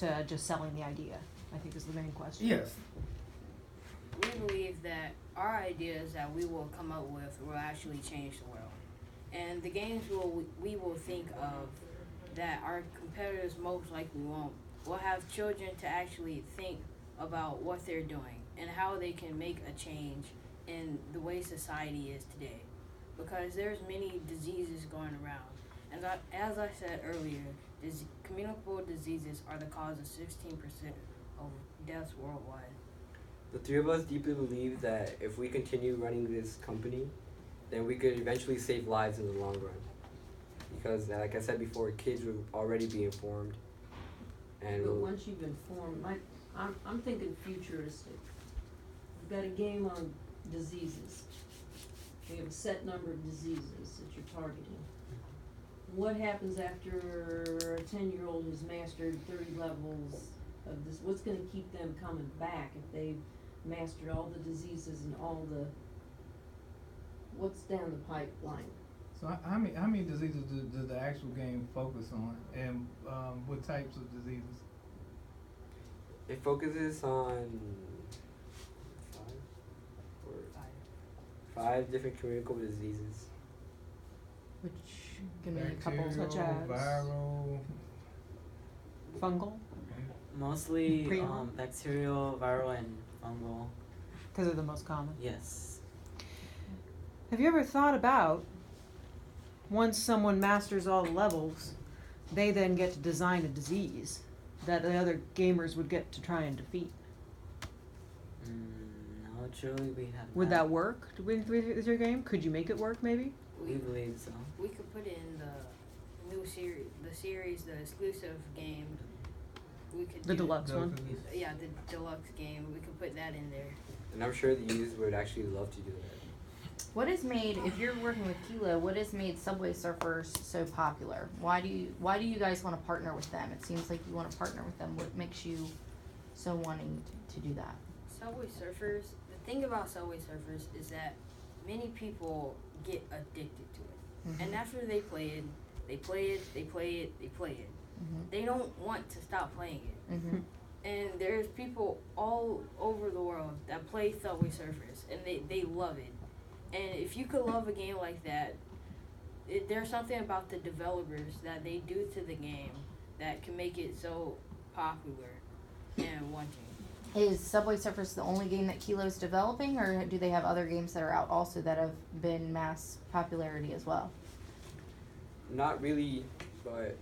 to just selling the idea, I think is the main question. Yes. We believe that our ideas that we will come up with will actually change the world. And the games we will think of that our competitors most likely won't will have children to actually think about what they're doing and how they can make a change in the way society is today. Because there's many diseases going around. And as I said earlier, communicable diseases are the cause of 16% of deaths worldwide. The three of us deeply believe that if we continue running this company, then we could eventually save lives in the long run. Because, like I said before, kids will already be informed. And but once you've informed, I'm thinking futuristic. We've got a game on diseases. We have a set number of diseases that you're targeting. What happens after a 10-year-old who's mastered 30 levels of this? What's going to keep them coming back if they've mastered all the diseases and all the what's down the pipeline? So how many diseases does the actual game focus on, and what types of diseases? it focuses on five different communicable diseases. Which give me a couple such as viral, fungal, Mostly Prion? bacterial, viral, and fungal. because they're the most common. Yes. Have you ever thought about once someone masters all the levels, they then get to design a disease that the other gamers would get to try and defeat? No, truly we have Would not. that work with your game? Could you make it work maybe? We believe so. We could put it in the new series, the exclusive game. We could The do- deluxe one? Yeah, the deluxe game. We could put that in there. And I'm sure the users would actually love to do that. What has made, if you're working with Kilo, what has made Subway Surfers so popular? Why do you guys want to partner with them? It seems like you want to partner with them. What makes you so wanting to do that? Subway Surfers, the thing about Subway Surfers is that many people get addicted to it. Mm-hmm. And after they play it, they play it, they play it, they play it. Mm-hmm. They don't want to stop playing it. Mm-hmm. And there's people all over the world that play Subway Surfers, and they love it. And if you could love a game like that, there's something about the developers that they do to the game that can make it so popular and wanting. Is Subway Surfers the only game that Kilo's developing, or do they have other games that are out also that have been mass popularity as well? Not really, but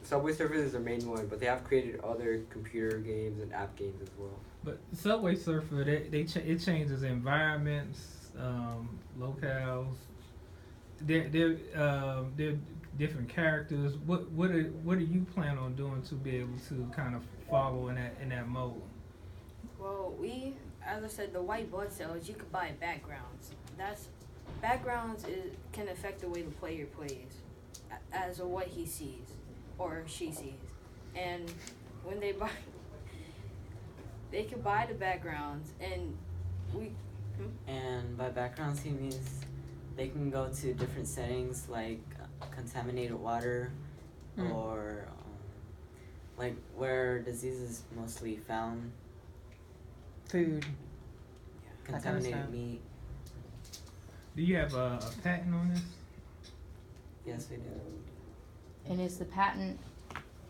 Subway Surfers is their main one, but they have created other computer games and app games as well. But Subway Surfer, it changes environments, locales. They're different characters. What do you plan on doing to be able to kind of follow in that mode? Well, as I said, the white blood cells, you could buy backgrounds. Backgrounds can affect the way the player plays, as of what he sees or she sees. And when they can buy the backgrounds, and And by backgrounds, he means they can go to different settings like contaminated water or like where disease is mostly found. Food. Contaminated stuff. meat. Do you have a patent on this? Yes, we do. And is the patent,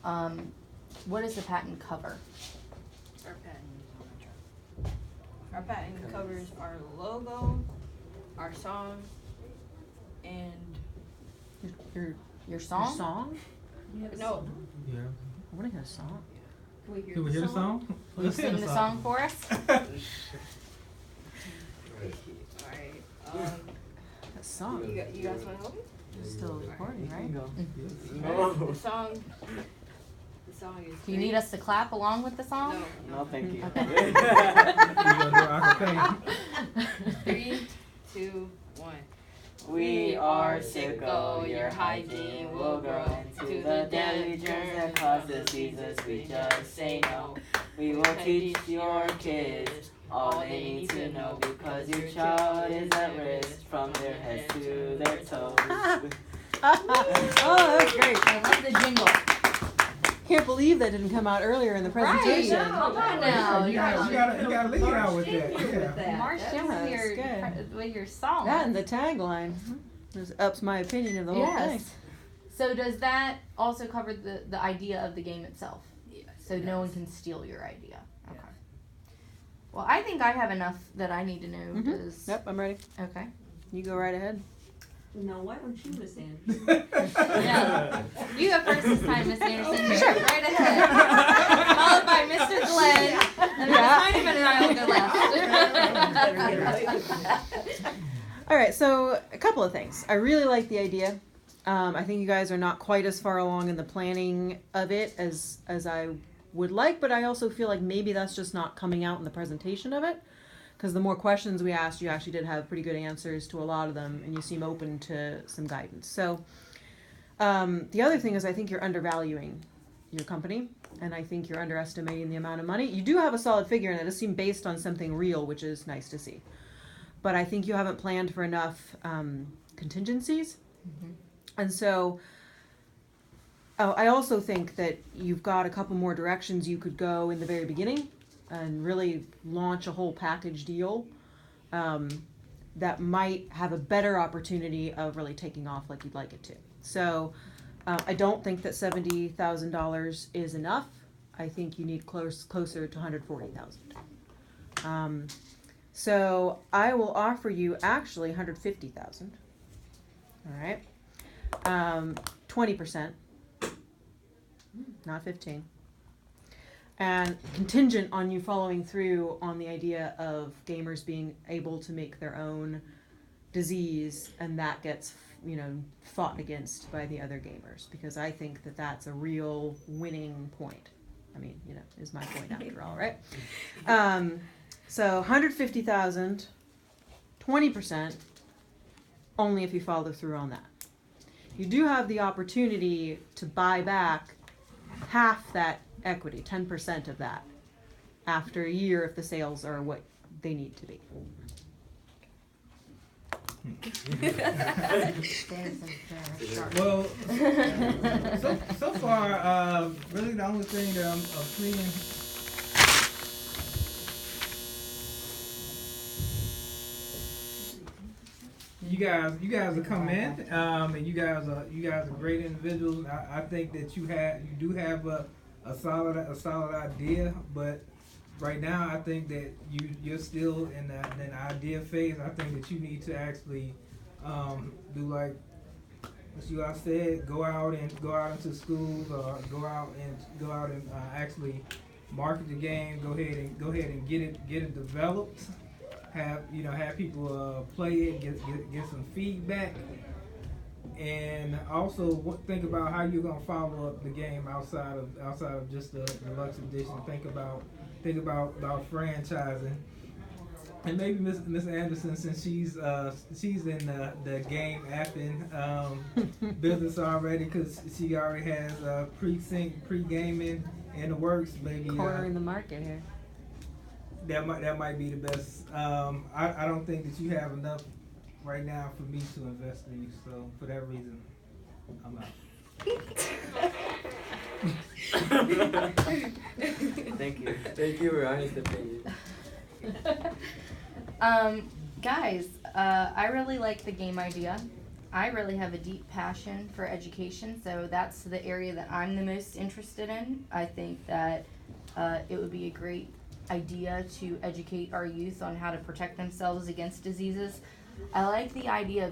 what does the patent cover? Our patent covers our logo, our song, and Your song? Your song? no, Yeah. I want to hear a song. Can we hear, Can we hear the song? Will you Let's hear sing the song for us? alright. A song. You guys want to help me? It's still recording, right? The song is. Do you need us to clap along with the song? No. No, thank you. Okay. You gonna do acapella? 3, 2, 1. We are Sicko, your hygiene will grow into the deadly germs that cause diseases. We just say no. We will teach your kids all they need to know because your child is at risk from their heads to their toes. Oh, that's great. I love the jingle. can't believe that didn't come out earlier in the presentation. Right. Come on now. You gotta lead out with that. Yeah. March in with That's your good. with your song. That and the tagline just ups my opinion of the whole thing. Yes. So does that also cover the idea of the game itself? Yes. So no one can steal your idea. Okay. Well, I think I have enough that I need to know. Does Yep, I'm ready. okay. You go right ahead. No, why don't you, Miss Anderson? Yeah. You go first this time, Miss Anderson. Sure. Right ahead. Followed by Mr. Glenn. And then Simon and I will go last. All right, so a couple of things. I really like the idea. I think you guys are not quite as far along in the planning of it as I would like, but I also feel like maybe that's just not coming out in the presentation of it. Because the more questions we asked, you actually did have pretty good answers to a lot of them, and you seem open to some guidance. So the other thing is I think you're undervaluing your company, and I think you're underestimating the amount of money. You do have a solid figure, and it does seem based on something real, which is nice to see. But I think you haven't planned for enough contingencies. And so I also think that you've got a couple more directions you could go in the very beginning and really launch a whole package deal that might have a better opportunity of really taking off like you'd like it to. So I don't think that $70,000 is enough. I think you need closer to $140,000. So I will offer you actually $150,000. All right. 20%, not 15. And contingent on you following through on the idea of gamers being able to make their own disease, and that gets, fought against by the other gamers, because I think that that's a real winning point. I mean, is my point after all, right? So 150,000, 20%, only if you follow through on that. You do have the opportunity to buy back half that equity, 10% of that, after a year if the sales are what they need to be. Well, so far, really the only thing that I'm seeing. You guys are coming in, and you guys are great individuals. I think that you do have a solid idea, but right now I think that you're still in an idea phase. I think that you need to actually do like what you guys said, go out into schools, or go out and actually market the game. Go ahead and get it developed. Have people play it, get some feedback, and also think about how you're gonna follow up the game outside of just the deluxe edition. Think about franchising, and maybe Miss Anderson, since she's in the game apping business already, because she already has pre-gaming in the works. Maybe cornering the market here. That might be the best. I don't think that you have enough right now for me to invest in you. So for that reason, I'm out. Thank you. Thank you for honest opinion. Guys, I really like the game idea. I really have a deep passion for education, so that's the area that I'm the most interested in. I think that it would be a great idea to educate our youth on how to protect themselves against diseases. I like the idea of